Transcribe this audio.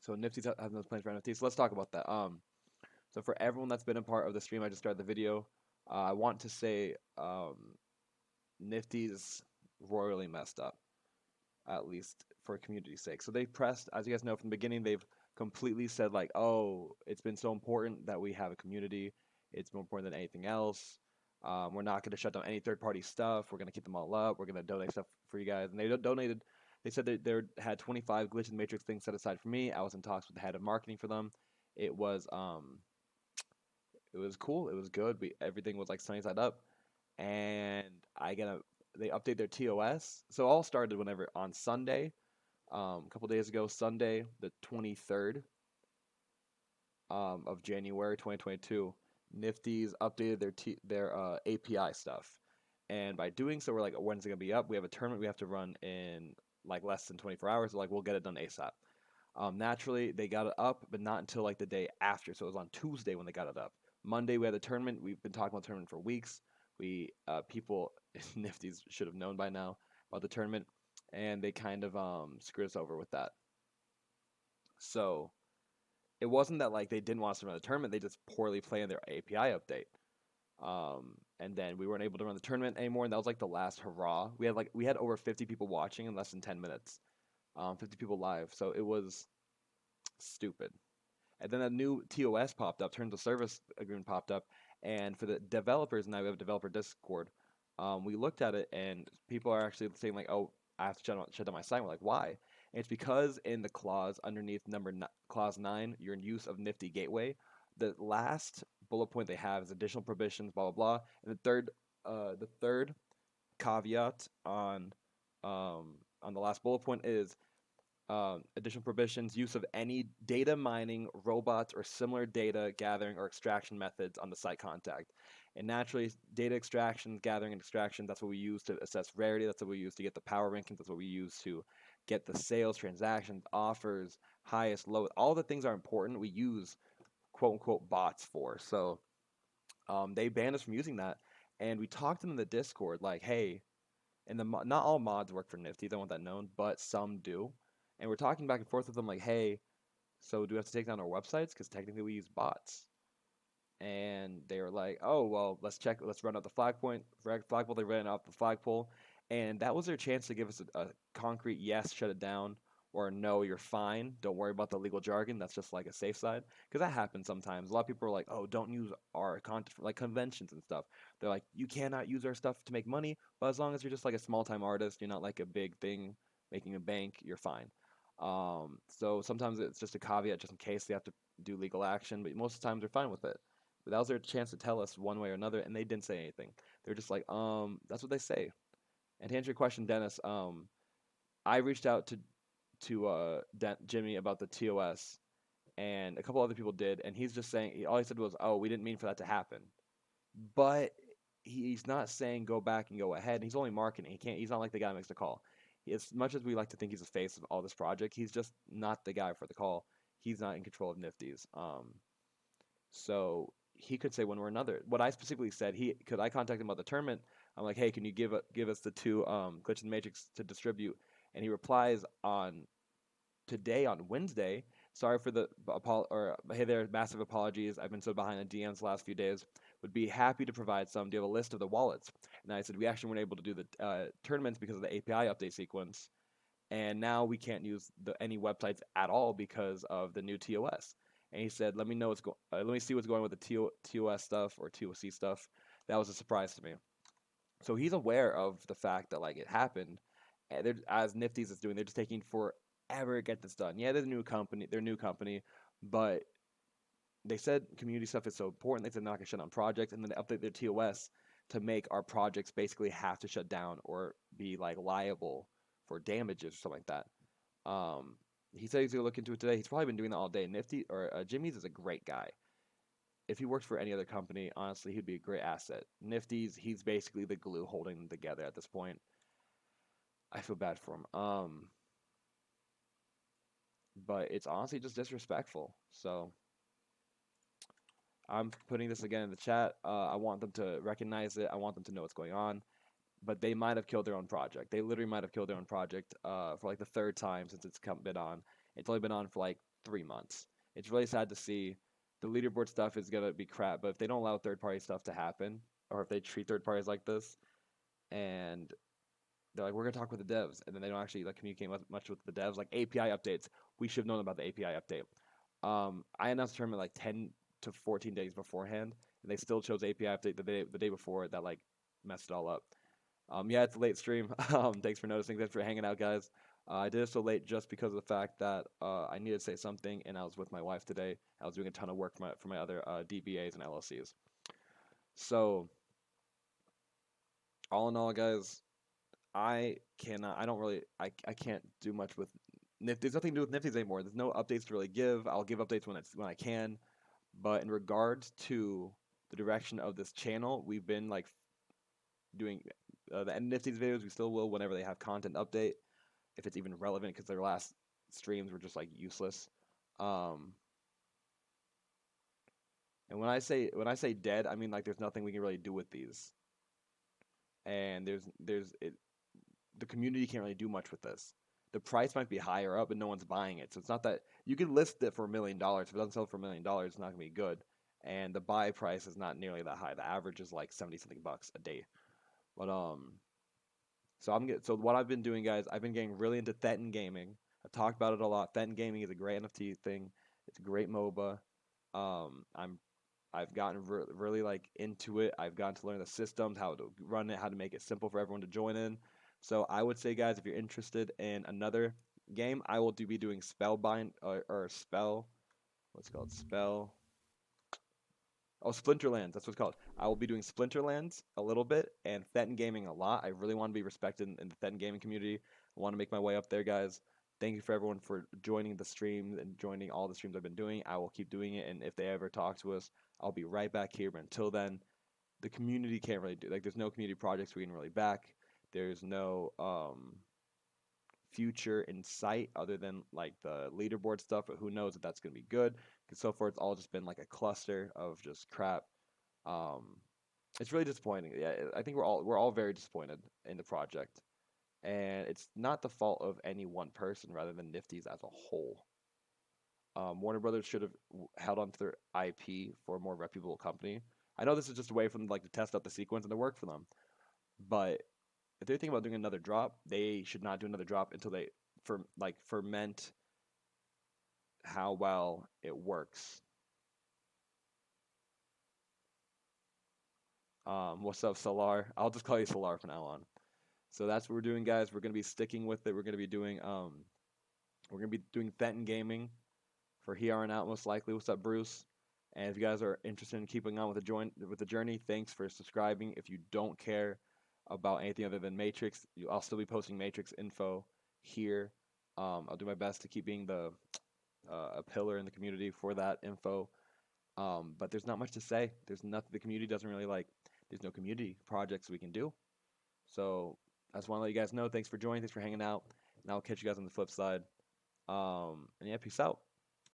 So Nifty's having those plans for NFT. So let's talk about that. So for everyone that's been a part of the stream, I just started the video. I want to say Nifty's royally messed up, at least for community's sake. So they pressed, as you guys know from the beginning, they've completely said like, oh, it's been so important that we have a community. It's more important than anything else. We're not going to shut down any third-party stuff. We're going to keep them all up. We're going to donate stuff for you guys. And they donated. They said that they had 25 glitch in the matrix things set aside for me. I was in talks with the head of marketing for them. It was it was cool. It was good. Everything was like sunny side up, and they update their TOS. So it all started whenever on Sunday, a couple days ago, Sunday the 23rd of January 2022. Nifty's updated their API stuff, and by doing so, we're like, when's it gonna be up? We have a tournament we have to run in like less than 24 hours. So like we'll get it done ASAP. Naturally, they got it up, but not until like the day after. So it was on Tuesday when they got it up. Monday we had the tournament. We've been talking about the tournament for weeks. We people Nifty's should have known by now about the tournament, and they kind of screwed us over with that. So it wasn't that like they didn't want us to run the tournament. They just poorly planned their API update. And then we weren't able to run the tournament anymore, and that was like the last hurrah. We had over 50 people watching in less than 10 minutes. 50 people live. So it was stupid. And then a new TOS popped up, terms of service agreement popped up, and for the developers, now we have a developer Discord. We looked at it, and people are actually saying like, "Oh, I have to shut down my site." We're like, "Why?" And it's because in the clause underneath clause 9, your use of Nifty Gateway, the last bullet point they have is additional provisions, blah blah blah, and the third caveat on the last bullet point is additional provisions, use of any data mining, robots, or similar data gathering or extraction methods on the site contact. And naturally, data extraction, gathering, and extraction, that's what we use to assess rarity. That's what we use to get the power rankings. That's what we use to get the sales, transactions, offers, highest, lowest. All the things are important. We use quote unquote bots for. So they banned us from using that. And we talked to them in the Discord like, hey, and not all mods work for Nifty. They want that known, but some do. And we're talking back and forth with them like, hey, so do we have to take down our websites? Because technically we use bots. And they were like, oh, well, let's run out the flagpole. They ran out the flagpole. And that was their chance to give us a concrete yes, shut it down, or no, you're fine. Don't worry about the legal jargon. That's just like a safe side. Because that happens sometimes. A lot of people are like, oh, don't use our content for like conventions and stuff. They're like, you cannot use our stuff to make money, but as long as you're just like a small time artist, you're not like a big thing making a bank, you're fine. So sometimes it's just a caveat just in case they have to do legal action, but most of the time they're fine with it. But that was their chance to tell us one way or another, and they didn't say anything. They're just like, that's what they say. And to answer your question, Dennis, I reached out to Jimmy about the TOS, and a couple other people did, and he's just saying all he said was, "Oh, we didn't mean for that to happen," but he's not saying go back and go ahead. He's only marketing. He can't. He's not like the guy who makes the call. As much as we like to think he's the face of all this project, he's just not the guy for the call. He's not in control of Nifty's. So he could say one way or another. What I specifically said, because I contacted him about the tournament. I'm like, hey, can you give us the two glitch in the matrix to distribute? And he replies on today on Wednesday. Sorry for the or hey there, massive apologies. I've been so behind the DMs the last few days. Would be happy to provide some. Do you have a list of the wallets? And I said we actually weren't able to do the tournaments because of the API update sequence, and now we can't use any websites at all because of the new TOS. And he said, let me see what's going with the TOS stuff or TOC stuff. That was a surprise to me. So he's aware of the fact that like it happened, and as Nifty's is doing, they're just taking forever to get this done. Yeah, they're a new company, but they said community stuff is so important. They said they're not gonna shut down projects, and then they update their TOS to make our projects basically have to shut down or be like liable for damages or something like that. He said he's gonna look into it today. He's probably been doing that all day. Nifty or Jimmy's is a great guy. If he worked for any other company, honestly, he'd be a great asset. Nifty's, he's basically the glue holding them together at this point. I feel bad for him. But it's honestly just disrespectful. So I'm putting this again in the chat. I want them to recognize it. I want them to know what's going on. But they might have killed their own project. They literally might have killed their own project for like the third time since it's been on. It's only been on for like 3 months. It's really sad to see. The leaderboard stuff is gonna be crap, but if they don't allow third-party stuff to happen, or if they treat third parties like this, and they're like, we're gonna talk with the devs, and then they don't actually like communicate much with the devs, like API updates. We should have known about the API update. I announced the tournament like 10 to 14 days beforehand, and they still chose API update the day before. That like messed it all up. Yeah, it's a late stream. Thanks for noticing. Thanks for hanging out, guys. I did it so late just because of the fact that I needed to say something, and I was with my wife today. I was doing a ton of work for my other DBAs and LLCs. So, all in all, guys, I cannot. I don't really. I can't do much with Nifty. There's nothing to do with Nifties anymore. There's no updates to really give. I'll give updates when I can. But in regards to the direction of this channel, we've been like doing the Nifty's videos. We still will whenever they have content update, if it's even relevant, because their last streams were just like useless. Um, and when I say dead, I mean like there's nothing we can really do with these, and the community can't really do much with this. The price might be higher up, but no one's buying it. So it's not that you can list it for $1 million. If it doesn't sell for $1 million, it's not gonna be good. And the buy price is not nearly that high. The average is like 70 something bucks a day. But so what I've been doing, guys, I've been getting really into Thetan gaming. I've talked about it a lot. Thetan gaming is a great NFT thing. It's a great MOBA. I'm I've gotten really like into it. I've gotten to learn the systems, how to run it, how to make it simple for everyone to join in. So I would say, guys, if you're interested in another game, I will be doing Spellbind or Spell. What's it called? Spell. Oh, Splinterlands. That's what it's called. I will be doing Splinterlands a little bit and Thetan Gaming a lot. I really want to be respected in the Thetan Gaming community. I want to make my way up there, guys. Thank you for everyone for joining the streams and joining all the streams I've been doing. I will keep doing it, and if they ever talk to us, I'll be right back here. But until then, the community can't really do, like, there's no community projects we can really back. There's no future in sight other than like the leaderboard stuff, but who knows if that's going to be good, because so far it's all just been like a cluster of just crap. um it's really disappointing. Yeah, I think we're all very disappointed in the project, and it's not the fault of any one person rather than Nifty's as a whole. Warner Brothers should have held on to their IP for a more reputable company. I know this is just a way for them like to test out the sequence and to work for them, but if they're thinking about doing another drop, they should not do another drop until they ferment how well it works. What's up, Solar? I'll just call you Solar from now on. So that's what we're doing, guys. We're gonna be sticking with it. We're gonna be doing Fenton Gaming for here on out, most likely. What's up, Bruce? And if you guys are interested in keeping on with the journey, thanks for subscribing. If you don't care about anything other than Matrix, I'll still be posting Matrix info here. I'll do my best to keep being a pillar in the community for that info. But there's not much to say. There's nothing. The community doesn't really like. There's no community projects we can do. So I just want to let you guys know. Thanks for joining. Thanks for hanging out. And I'll catch you guys on the flip side. And yeah, peace out.